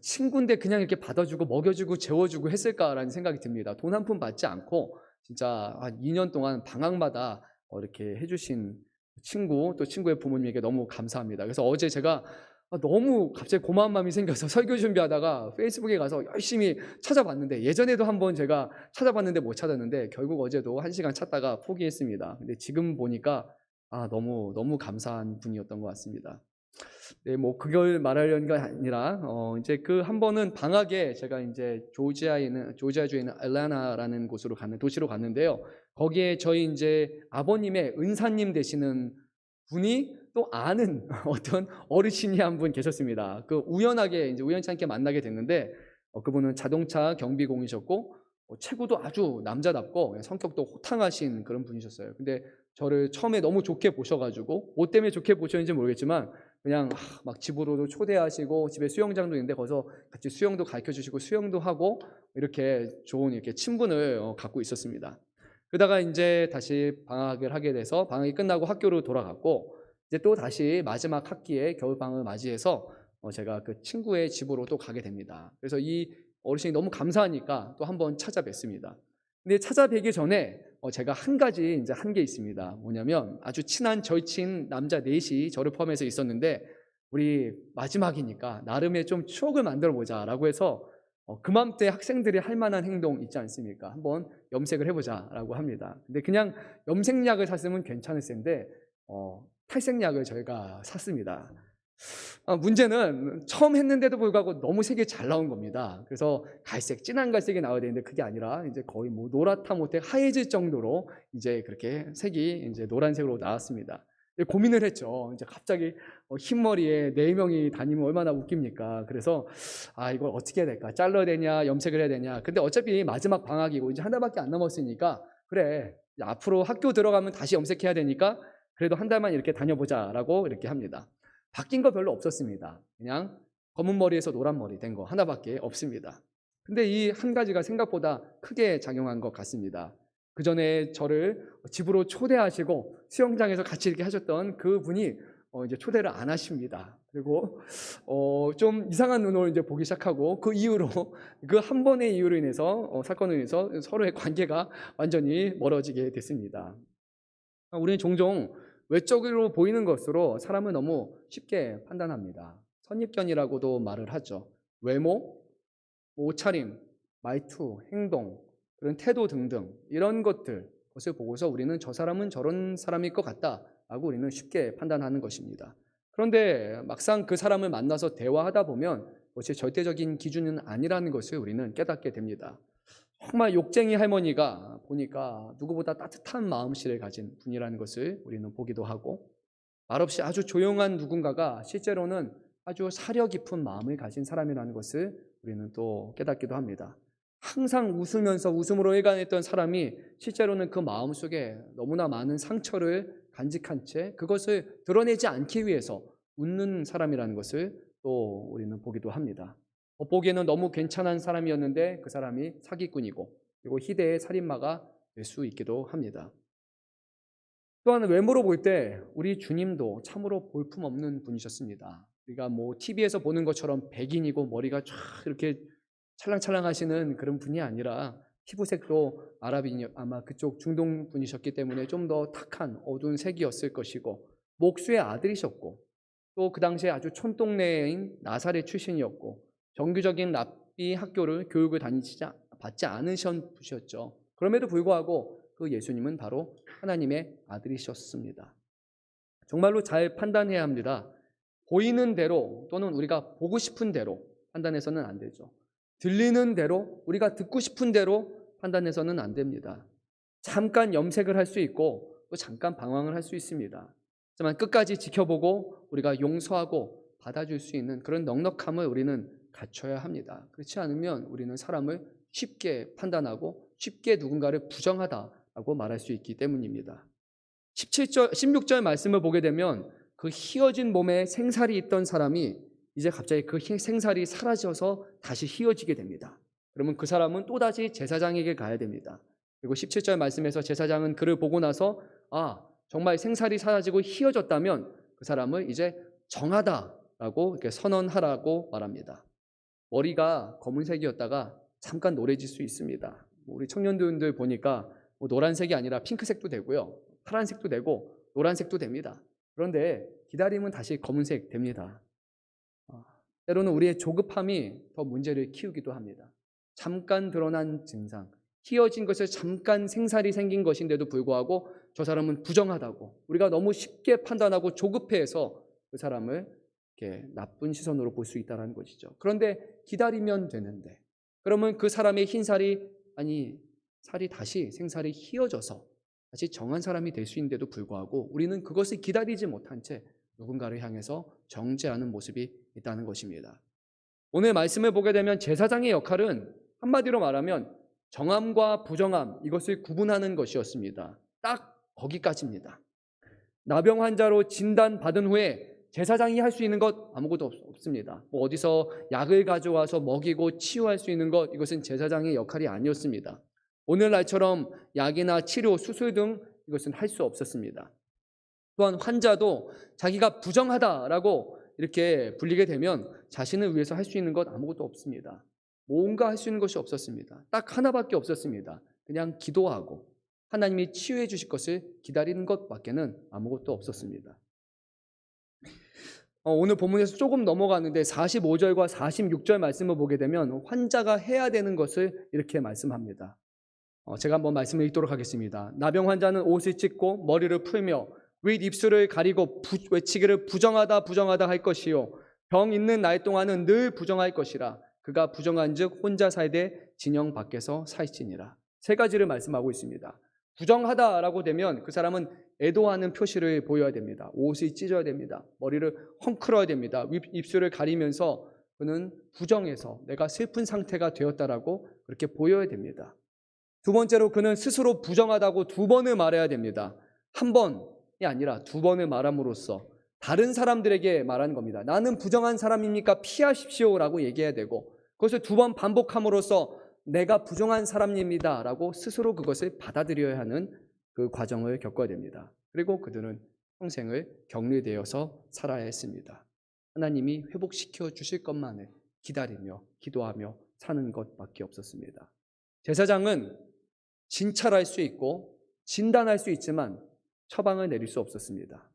[SPEAKER 1] 친구인데 그냥 이렇게 받아주고 먹여주고 재워주고 했을까라는 생각이 듭니다. 돈 한 푼 받지 않고 진짜 한 2년 동안 방학마다 이렇게 해주신 친구 또 친구의 부모님에게 너무 감사합니다. 그래서 어제 제가 너무 갑자기 고마운 마음이 생겨서 설교 준비하다가 페이스북에 가서 열심히 찾아봤는데 예전에도 한번 제가 찾아봤는데 못 찾았는데 결국 어제도 1시간 찾다가 포기했습니다. 근데 지금 보니까 너무 감사한 분이었던 것 같습니다. 네, 뭐 그걸 말하려는 게 아니라 이제 그 한 번은 방학에 제가 이제 조지아주에 있는 애틀랜타라는 도시로 갔는데요. 거기에 저희 이제 아버님의 은사님 되시는 분이 또 아는 어떤 어르신이 한 분 계셨습니다. 그 우연하게 이제 우연치 않게 만나게 됐는데 그분은 자동차 경비공이셨고 체구도 아주 남자답고 성격도 호탕하신 그런 분이셨어요. 근데 저를 처음에 너무 좋게 보셔가지고 뭐 때문에 좋게 보셨는지 모르겠지만 그냥 막 집으로도 초대하시고 집에 수영장도 있는데 거기서 같이 수영도 가르쳐 주시고 수영도 하고 이렇게 좋은 이렇게 친분을 갖고 있었습니다. 그러다가 이제 다시 방학을 하게 돼서 방학이 끝나고 학교로 돌아갔고 이제 또 다시 마지막 학기에 겨울방학을 맞이해서 제가 그 친구의 집으로 또 가게 됩니다. 그래서 이 어르신이 너무 감사하니까 또 한번 찾아뵙습니다. 근데 찾아뵈기 전에 제가 한 게 있습니다. 뭐냐면 아주 친한 절친 남자 넷이 저를 포함해서 있었는데 우리 마지막이니까 나름의 좀 추억을 만들어 보자라고 해서 그맘때 학생들이 할 만한 행동 있지 않습니까? 한번 염색을 해보자라고 합니다. 근데 그냥 염색약을 샀으면 괜찮을 텐데 탈색약을 저희가 샀습니다. 문제는 처음 했는데도 불구하고 너무 색이 잘 나온 겁니다. 그래서 진한 갈색이 나와야 되는데 그게 아니라 이제 거의 뭐 노랗다 못해 하얘질 정도로 이제 그렇게 색이 이제 노란색으로 나왔습니다. 고민을 했죠. 이제 갑자기 흰머리에 4명이 다니면 얼마나 웃깁니까? 그래서 이걸 어떻게 해야 될까? 잘라야 되냐, 염색을 해야 되냐? 근데 어차피 마지막 방학이고 이제 한 달밖에 안 남았으니까 그래, 앞으로 학교 들어가면 다시 염색해야 되니까 그래도 한 달만 이렇게 다녀보자라고 이렇게 합니다. 바뀐 거 별로 없었습니다. 그냥 검은 머리에서 노란 머리 된 거 하나밖에 없습니다. 근데 이 한 가지가 생각보다 크게 작용한 것 같습니다. 그 전에 저를 집으로 초대하시고 수영장에서 같이 이렇게 하셨던 그 분이 이제 초대를 안 하십니다. 그리고 좀 이상한 눈으로 이제 보기 시작하고, 그 이후로 그 한 번의 이유로 인해서 사건으로 인해서 서로의 관계가 완전히 멀어지게 됐습니다. 우리는 종종 외적으로 보이는 것으로 사람을 너무 쉽게 판단합니다. 선입견이라고도 말을 하죠. 외모, 옷차림, 말투, 행동, 그런 태도 등등 이런 것을 보고서 우리는 저 사람은 저런 사람일 것 같다라고 우리는 쉽게 판단하는 것입니다. 그런데 막상 그 사람을 만나서 대화하다 보면 그것이 절대적인 기준은 아니라는 것을 우리는 깨닫게 됩니다. 정말 욕쟁이 할머니가 보니까 누구보다 따뜻한 마음씨를 가진 분이라는 것을 우리는 보기도 하고, 말없이 아주 조용한 누군가가 실제로는 아주 사려 깊은 마음을 가진 사람이라는 것을 우리는 또 깨닫기도 합니다. 항상 웃으면서 웃음으로 일관했던 사람이 실제로는 그 마음속에 너무나 많은 상처를 간직한 채 그것을 드러내지 않기 위해서 웃는 사람이라는 것을 또 우리는 보기도 합니다. 겉보기에는 너무 괜찮은 사람이었는데 그 사람이 사기꾼이고, 그리고 희대의 살인마가 될 수 있기도 합니다. 또한 외모로 볼 때 우리 주님도 참으로 볼품없는 분이셨습니다. 우리가 TV에서 보는 것처럼 백인이고 머리가 쫙 이렇게 찰랑찰랑 하시는 그런 분이 아니라, 피부색도 아마 그쪽 중동 분이셨기 때문에 좀 더 탁한 어두운 색이었을 것이고, 목수의 아들이셨고, 또 그 당시에 아주 촌동네인 나사렛 출신이었고, 정규적인 랍비 학교를 교육을 받지 않으신 분이셨죠. 그럼에도 불구하고 그 예수님은 바로 하나님의 아들이셨습니다. 정말로 잘 판단해야 합니다. 보이는 대로 또는 우리가 보고 싶은 대로 판단해서는 안 되죠. 들리는 대로, 우리가 듣고 싶은 대로 판단해서는 안 됩니다. 잠깐 염색을 할 수 있고 또 잠깐 방황을 할 수 있습니다. 하지만 끝까지 지켜보고 우리가 용서하고 받아줄 수 있는 그런 넉넉함을 우리는 갖춰야 합니다. 그렇지 않으면 우리는 사람을 쉽게 판단하고 쉽게 누군가를 부정하다라고 말할 수 있기 때문입니다. 16절 말씀을 보게 되면 그 휘어진 몸에 생살이 있던 사람이 이제 갑자기 그 생살이 사라져서 다시 휘어지게 됩니다. 그러면 그 사람은 또다시 제사장에게 가야 됩니다. 그리고 17절 말씀에서 제사장은 그를 보고 나서 정말 생살이 사라지고 휘어졌다면 그 사람을 이제 정하다라고 이렇게 선언하라고 말합니다. 머리가 검은색이었다가 잠깐 노래질 수 있습니다. 우리 청년들 보니까 노란색이 아니라 핑크색도 되고요, 파란색도 되고 노란색도 됩니다. 그런데 기다리면 다시 검은색 됩니다. 때로는 우리의 조급함이 더 문제를 키우기도 합니다. 잠깐 드러난 증상, 휘어진 것에 잠깐 생살이 생긴 것인데도 불구하고 저 사람은 부정하다고, 우리가 너무 쉽게 판단하고 조급해서 그 사람을 이렇게 나쁜 시선으로 볼 수 있다는 것이죠. 그런데 기다리면 되는데, 그러면 그 사람의 살이 다시 생살이 휘어져서 다시 정한 사람이 될 수 있는데도 불구하고 우리는 그것을 기다리지 못한 채 누군가를 향해서 정죄하는 모습이 있다는 것입니다. 오늘 말씀을 보게 되면 제사장의 역할은 한마디로 말하면 정함과 부정함, 이것을 구분하는 것이었습니다. 딱 거기까지입니다. 나병 환자로 진단받은 후에 제사장이 할 수 있는 것 아무것도 없습니다. 어디서 약을 가져와서 먹이고 치유할 수 있는 것, 이것은 제사장의 역할이 아니었습니다. 오늘날처럼 약이나 치료, 수술 등 이것은 할 수 없었습니다. 또한 환자도 자기가 부정하다라고 이렇게 불리게 되면 자신을 위해서 할 수 있는 것 아무것도 없습니다. 뭔가 할 수 있는 것이 없었습니다. 딱 하나밖에 없었습니다. 그냥 기도하고 하나님이 치유해 주실 것을 기다리는 것밖에는 아무것도 없었습니다. 오늘 본문에서 조금 넘어가는데 45절과 46절 말씀을 보게 되면 환자가 해야 되는 것을 이렇게 말씀합니다. 제가 한번 말씀을 읽도록 하겠습니다. 나병 환자는 옷을 찢고 머리를 풀며 윗 입술을 가리고 외치기를 부정하다 부정하다 할 것이요, 병 있는 날 동안은 늘 부정할 것이라. 그가 부정한즉 혼자 살되 진영 밖에서 살지니라. 세 가지를 말씀하고 있습니다. 부정하다라고 되면 그 사람은 애도하는 표시를 보여야 됩니다. 옷을 찢어야 됩니다. 머리를 헝클어야 됩니다. 입술을 가리면서 그는 부정해서 내가 슬픈 상태가 되었다라고 그렇게 보여야 됩니다. 두 번째로 그는 스스로 부정하다고 두 번을 말해야 됩니다. 한 번이 아니라 두 번을 말함으로써 다른 사람들에게 말하는 겁니다. 나는 부정한 사람입니까? 피하십시오라고 얘기해야 되고, 그것을 두 번 반복함으로써 내가 부정한 사람입니다 라고 스스로 그것을 받아들여야 하는 그 과정을 겪어야 됩니다. 그리고 그들은 평생을 격리되어서 살아야 했습니다. 하나님이 회복시켜 주실 것만을 기다리며 기도하며 사는 것밖에 없었습니다. 제사장은 진찰할 수 있고 진단할 수 있지만 처방을 내릴 수 없었습니다.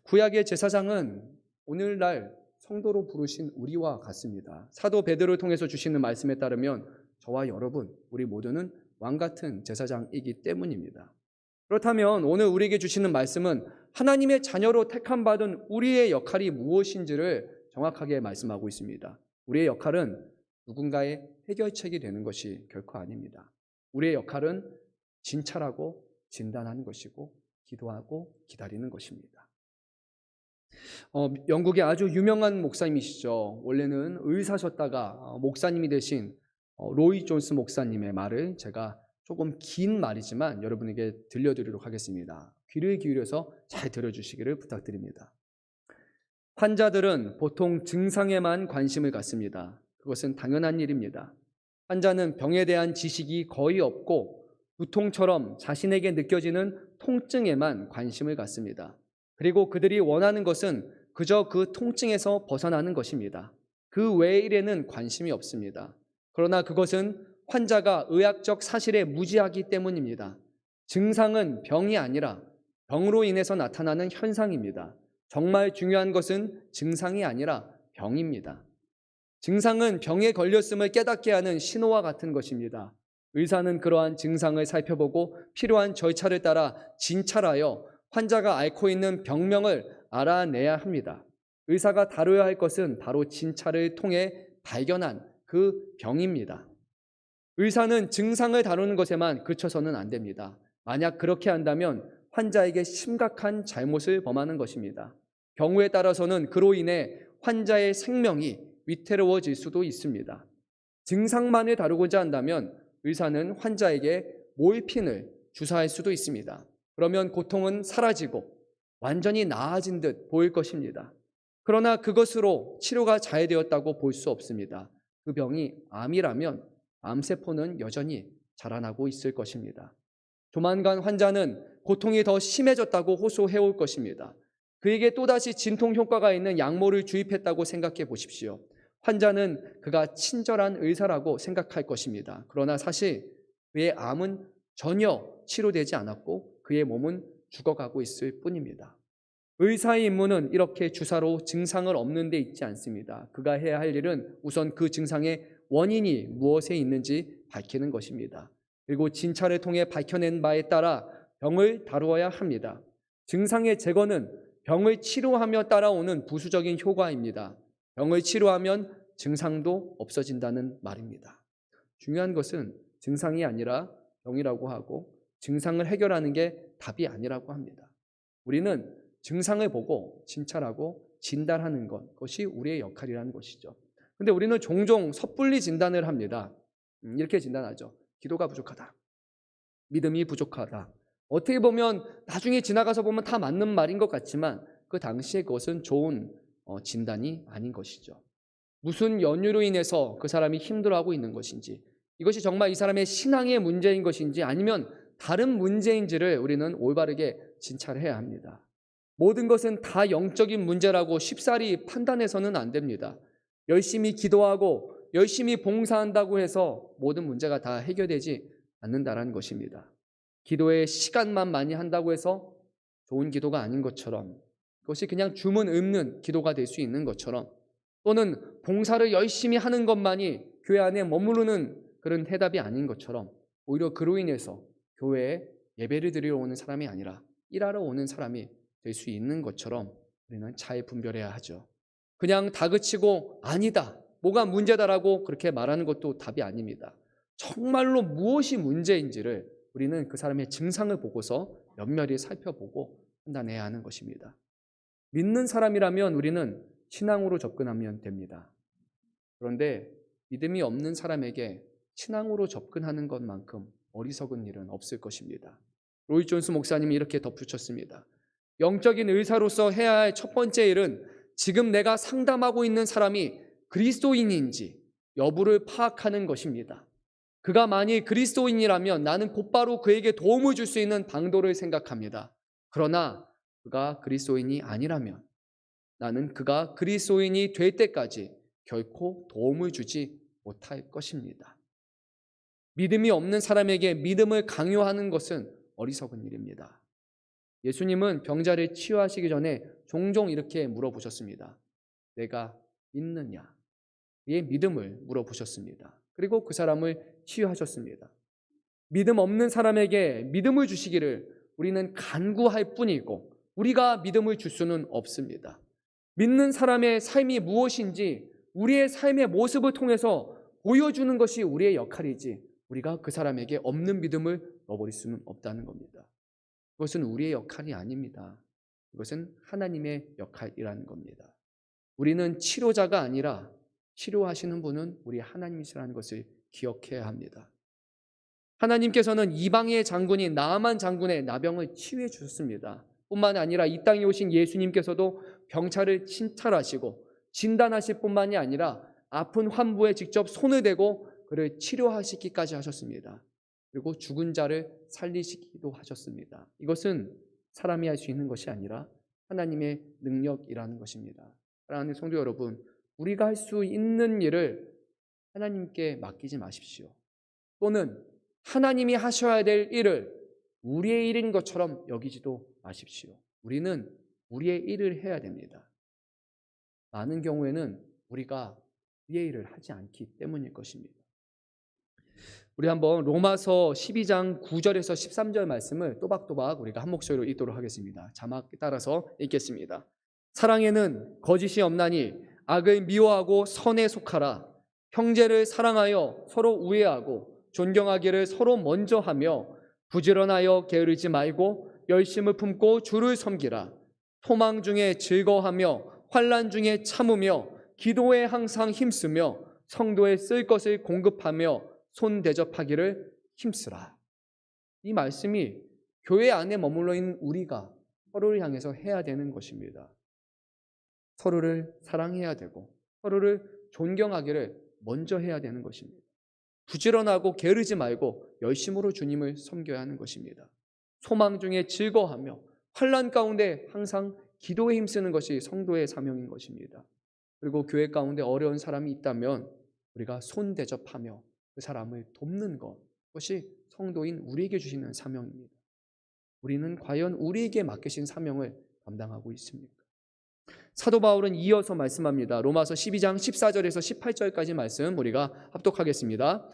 [SPEAKER 1] 구약의 제사장은 오늘날 성도로 부르신 우리와 같습니다. 사도 베드로를 통해서 주시는 말씀에 따르면 저와 여러분, 우리 모두는 왕같은 제사장이기 때문입니다. 그렇다면 오늘 우리에게 주시는 말씀은 하나님의 자녀로 택함받은 우리의 역할이 무엇인지를 정확하게 말씀하고 있습니다. 우리의 역할은 누군가의 해결책이 되는 것이 결코 아닙니다. 우리의 역할은 진찰하고 진단하는 것이고 기도하고 기다리는 것입니다. 영국의 아주 유명한 목사님이시죠. 원래는 의사셨다가 목사님이 되신 로이 존스 목사님의 말을 제가 조금 긴 말이지만 여러분에게 들려드리도록 하겠습니다. 귀를 기울여서 잘 들어주시기를 부탁드립니다. 환자들은 보통 증상에만 관심을 갖습니다. 그것은 당연한 일입니다. 환자는 병에 대한 지식이 거의 없고 두통처럼 자신에게 느껴지는 통증에만 관심을 갖습니다. 그리고 그들이 원하는 것은 그저 그 통증에서 벗어나는 것입니다. 그 외의 일에는 관심이 없습니다. 그러나 그것은 환자가 의학적 사실에 무지하기 때문입니다. 증상은 병이 아니라 병으로 인해서 나타나는 현상입니다. 정말 중요한 것은 증상이 아니라 병입니다. 증상은 병에 걸렸음을 깨닫게 하는 신호와 같은 것입니다. 의사는 그러한 증상을 살펴보고 필요한 절차를 따라 진찰하여 환자가 앓고 있는 병명을 알아내야 합니다. 의사가 다뤄야 할 것은 바로 진찰을 통해 발견한 그 병입니다. 의사는 증상을 다루는 것에만 그쳐서는 안 됩니다. 만약 그렇게 한다면 환자에게 심각한 잘못을 범하는 것입니다. 경우에 따라서는 그로 인해 환자의 생명이 위태로워질 수도 있습니다. 증상만을 다루고자 한다면 의사는 환자에게 모르핀을 주사할 수도 있습니다. 그러면 고통은 사라지고 완전히 나아진 듯 보일 것입니다. 그러나 그것으로 치료가 잘 되었다고 볼 수 없습니다. 그 병이 암이라면 암세포는 여전히 자라나고 있을 것입니다. 조만간 환자는 고통이 더 심해졌다고 호소해 올 것입니다. 그에게 또다시 진통 효과가 있는 약물을 주입했다고 생각해 보십시오. 환자는 그가 친절한 의사라고 생각할 것입니다. 그러나 사실 그의 암은 전혀 치료되지 않았고 그의 몸은 죽어가고 있을 뿐입니다. 의사의 임무는 이렇게 주사로 증상을 없는 데 있지 않습니다. 그가 해야 할 일은 우선 그 증상의 원인이 무엇에 있는지 밝히는 것입니다. 그리고 진찰을 통해 밝혀낸 바에 따라 병을 다루어야 합니다. 증상의 제거는 병을 치료하며 따라오는 부수적인 효과입니다. 병을 치료하면 증상도 없어진다는 말입니다. 중요한 것은 증상이 아니라 병이라고 하고 증상을 해결하는 게 답이 아니라고 합니다. 우리는 증상을 보고 진찰하고 진단하는 것이 우리의 역할이라는 것이죠. 근데 우리는 종종 섣불리 진단을 합니다. 이렇게 진단하죠. 기도가 부족하다. 믿음이 부족하다. 어떻게 보면 나중에 지나가서 보면 다 맞는 말인 것 같지만 그 당시에 그것은 좋은 진단이 아닌 것이죠. 무슨 연유로 인해서 그 사람이 힘들어하고 있는 것인지, 이것이 정말 이 사람의 신앙의 문제인 것인지 아니면 다른 문제인지를 우리는 올바르게 진찰해야 합니다. 모든 것은 다 영적인 문제라고 쉽사리 판단해서는 안 됩니다. 열심히 기도하고 열심히 봉사한다고 해서 모든 문제가 다 해결되지 않는다는 것입니다. 기도에 시간만 많이 한다고 해서 좋은 기도가 아닌 것처럼, 그것이 그냥 주문 읊는 기도가 될 수 있는 것처럼, 또는 봉사를 열심히 하는 것만이 교회 안에 머무르는 그런 해답이 아닌 것처럼, 오히려 그로 인해서 교회에 예배를 드리러 오는 사람이 아니라 일하러 오는 사람이 될 수 있는 것처럼 우리는 잘 분별해야 하죠. 그냥 다그치고 아니다, 뭐가 문제다라고 그렇게 말하는 것도 답이 아닙니다. 정말로 무엇이 문제인지를 우리는 그 사람의 증상을 보고서 면밀히 살펴보고 판단해야 하는 것입니다. 믿는 사람이라면 우리는 신앙으로 접근하면 됩니다. 그런데 믿음이 없는 사람에게 신앙으로 접근하는 것만큼 어리석은 일은 없을 것입니다. 로이 존스 목사님이 이렇게 덧붙였습니다. 영적인 의사로서 해야 할 첫 번째 일은 지금 내가 상담하고 있는 사람이 그리스도인인지 여부를 파악하는 것입니다. 그가 만일 그리스도인이라면 나는 곧바로 그에게 도움을 줄 수 있는 방도를 생각합니다. 그러나 그가 그리스도인이 아니라면 나는 그가 그리스도인이 될 때까지 결코 도움을 주지 못할 것입니다. 믿음이 없는 사람에게 믿음을 강요하는 것은 어리석은 일입니다. 예수님은 병자를 치유하시기 전에 종종 이렇게 물어보셨습니다. 내가 믿느냐? 그의 믿음을 물어보셨습니다. 그리고 그 사람을 치유하셨습니다. 믿음 없는 사람에게 믿음을 주시기를 우리는 간구할 뿐이고 우리가 믿음을 줄 수는 없습니다. 믿는 사람의 삶이 무엇인지 우리의 삶의 모습을 통해서 보여주는 것이 우리의 역할이지 우리가 그 사람에게 없는 믿음을 넣어버릴 수는 없다는 겁니다. 그것은 우리의 역할이 아닙니다. 그것은 하나님의 역할이라는 겁니다. 우리는 치료자가 아니라 치료하시는 분은 우리 하나님이시라는 것을 기억해야 합니다. 하나님께서는 이방의 장군인 나아만 장군의 나병을 치유해 주셨습니다. 뿐만 아니라 이 땅에 오신 예수님께서도 병차를 침탈하시고 진단하실 뿐만이 아니라 아픈 환부에 직접 손을 대고 그를 치료하시기까지 하셨습니다. 그리고 죽은 자를 살리시기도 하셨습니다. 이것은 사람이 할 수 있는 것이 아니라 하나님의 능력이라는 것입니다. 사랑하는 성도 여러분, 우리가 할 수 있는 일을 하나님께 맡기지 마십시오. 또는 하나님이 하셔야 될 일을 우리의 일인 것처럼 여기지도 마십시오. 우리는 우리의 일을 해야 됩니다. 많은 경우에는 우리가 우리의 일을 하지 않기 때문일 것입니다. 우리 한번 로마서 12장 9절에서 13절 말씀을 또박또박 우리가 한 목소리로 읽도록 하겠습니다. 자막 따라서 읽겠습니다. 사랑에는 거짓이 없나니 악을 미워하고 선에 속하라. 형제를 사랑하여 서로 우애하고 존경하기를 서로 먼저 하며 부지런하여 게으르지 말고 열심을 품고 주를 섬기라. 소망 중에 즐거워하며 환난 중에 참으며 기도에 항상 힘쓰며 성도에 쓸 것을 공급하며 손 대접하기를 힘쓰라. 이 말씀이 교회 안에 머물러 있는 우리가 서로를 향해서 해야 되는 것입니다. 서로를 사랑해야 되고 서로를 존경하기를 먼저 해야 되는 것입니다. 부지런하고 게으르지 말고 열심으로 주님을 섬겨야 하는 것입니다. 소망 중에 즐거워하며 환난 가운데 항상 기도에 힘쓰는 것이 성도의 사명인 것입니다. 그리고 교회 가운데 어려운 사람이 있다면 우리가 손 대접하며 그 사람을 돕는 것, 그것이 성도인 우리에게 주시는 사명입니다. 우리는 과연 우리에게 맡기신 사명을 감당하고 있습니까? 사도 바울은 이어서 말씀합니다. 로마서 12장 14절에서 18절까지 말씀 우리가 합독하겠습니다.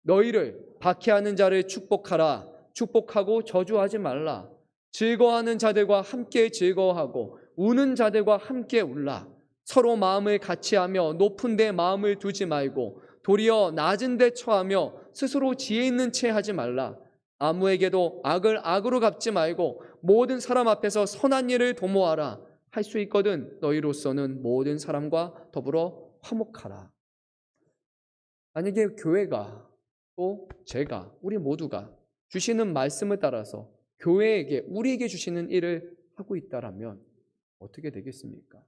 [SPEAKER 1] 너희를 박해하는 자를 축복하라. 축복하고 저주하지 말라. 즐거워하는 자들과 함께 즐거워하고 우는 자들과 함께 울라. 서로 마음을 같이하며 높은 데 마음을 두지 말고 도리어 낮은 데 처하며 스스로 지혜 있는 채 하지 말라. 아무에게도 악을 악으로 갚지 말고 모든 사람 앞에서 선한 일을 도모하라. 할 수 있거든 너희로서는 모든 사람과 더불어 화목하라. 만약에 교회가 또 제가 우리 모두가 주시는 말씀을 따라서 교회에게 우리에게 주시는 일을 하고 있다라면 어떻게 되겠습니까?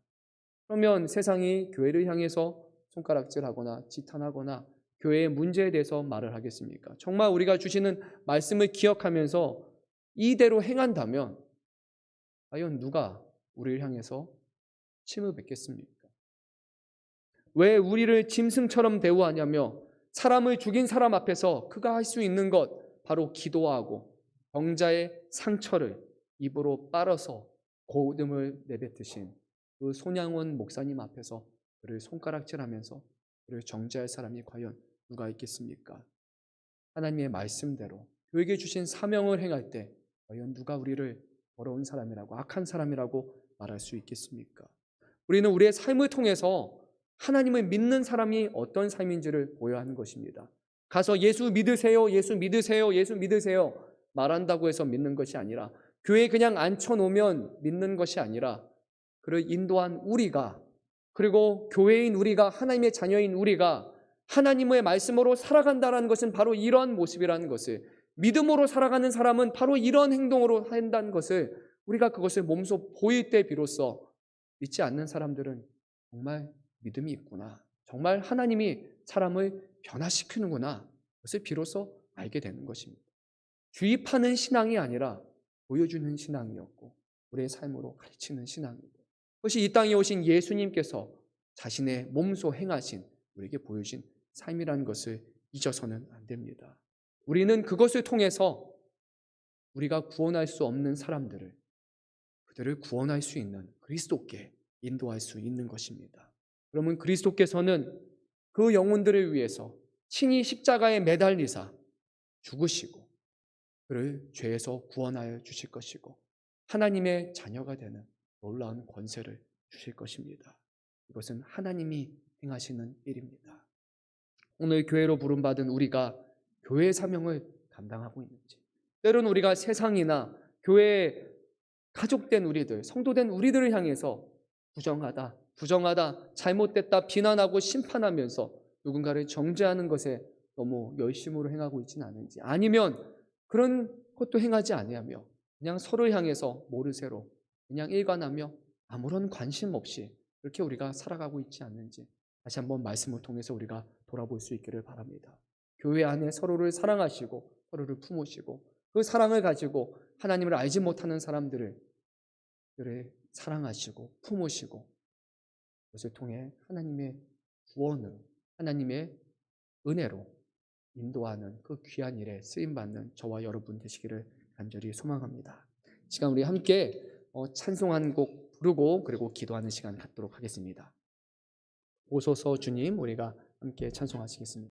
[SPEAKER 1] 그러면 세상이 교회를 향해서 손가락질하거나 지탄하거나 교회의 문제에 대해서 말을 하겠습니까? 정말 우리가 주시는 말씀을 기억하면서 이대로 행한다면 과연 누가 우리를 향해서 침을 뱉겠습니까? 왜 우리를 짐승처럼 대우하냐며 사람을 죽인 사람 앞에서 그가 할 수 있는 것 바로 기도하고 병자의 상처를 입으로 빨아서 고음을 내뱉으신 그 손양원 목사님 앞에서 그를 손가락질하면서 그를 정죄할 사람이 과연 누가 있겠습니까? 하나님의 말씀대로 교회에게 주신 사명을 행할 때 과연 누가 우리를 더러운 사람이라고 악한 사람이라고 말할 수 있겠습니까? 우리는 우리의 삶을 통해서 하나님을 믿는 사람이 어떤 삶인지를 보여야 하는 것입니다. 가서 예수 믿으세요, 예수 믿으세요, 예수 믿으세요 말한다고 해서 믿는 것이 아니라 교회에 그냥 앉혀놓으면 믿는 것이 아니라 그를 인도한 우리가 그리고 교회인 우리가 하나님의 자녀인 우리가 하나님의 말씀으로 살아간다는 것은 바로 이러한 모습이라는 것을 믿음으로 살아가는 사람은 바로 이런 행동으로 한다는 것을 우리가 그것을 몸소 보일 때 비로소 믿지 않는 사람들은 정말 믿음이 있구나. 정말 하나님이 사람을 변화시키는구나. 그것을 비로소 알게 되는 것입니다. 주입하는 신앙이 아니라 보여주는 신앙이었고 우리의 삶으로 가르치는 신앙이고 그것이 이 땅에 오신 예수님께서 자신의 몸소 행하신 우리에게 보여준 삶이라는 것을 잊어서는 안 됩니다. 우리는 그것을 통해서 우리가 구원할 수 없는 사람들을 그들을 구원할 수 있는 그리스도께 인도할 수 있는 것입니다. 그러면 그리스도께서는 그 영혼들을 위해서 친히 십자가에 매달리사 죽으시고 그를 죄에서 구원하여 주실 것이고 하나님의 자녀가 되는 놀라운 권세를 주실 것입니다. 이것은 하나님이 행하시는 일입니다. 오늘 교회로 부름받은 우리가 교회의 사명을 감당하고 있는지, 때로는 우리가 세상이나 교회에 가족된 우리들, 성도된 우리들을 향해서 부정하다, 잘못됐다 비난하고 심판하면서 누군가를 정죄하는 것에 너무 열심으로 행하고 있지는 않은지, 아니면 그런 것도 행하지 아니하며 그냥 서로를 향해서 모르쇠로 그냥 일관하며 아무런 관심 없이 그렇게 우리가 살아가고 있지 않는지 다시 한번 말씀을 통해서 우리가 돌아볼 수 있기를 바랍니다. 교회 안에 서로를 사랑하시고 서로를 품으시고 그 사랑을 가지고 하나님을 알지 못하는 사람들을 사랑하시고 품으시고 그것을 통해 하나님의 구원으로 하나님의 은혜로 인도하는 그 귀한 일에 쓰임받는 저와 여러분 되시기를 간절히 소망합니다. 이 시간 우리 함께 찬송한 곡 부르고 그리고 기도하는 시간 갖도록 하겠습니다. 오소서 주님, 우리가 함께 찬송하시겠습니다.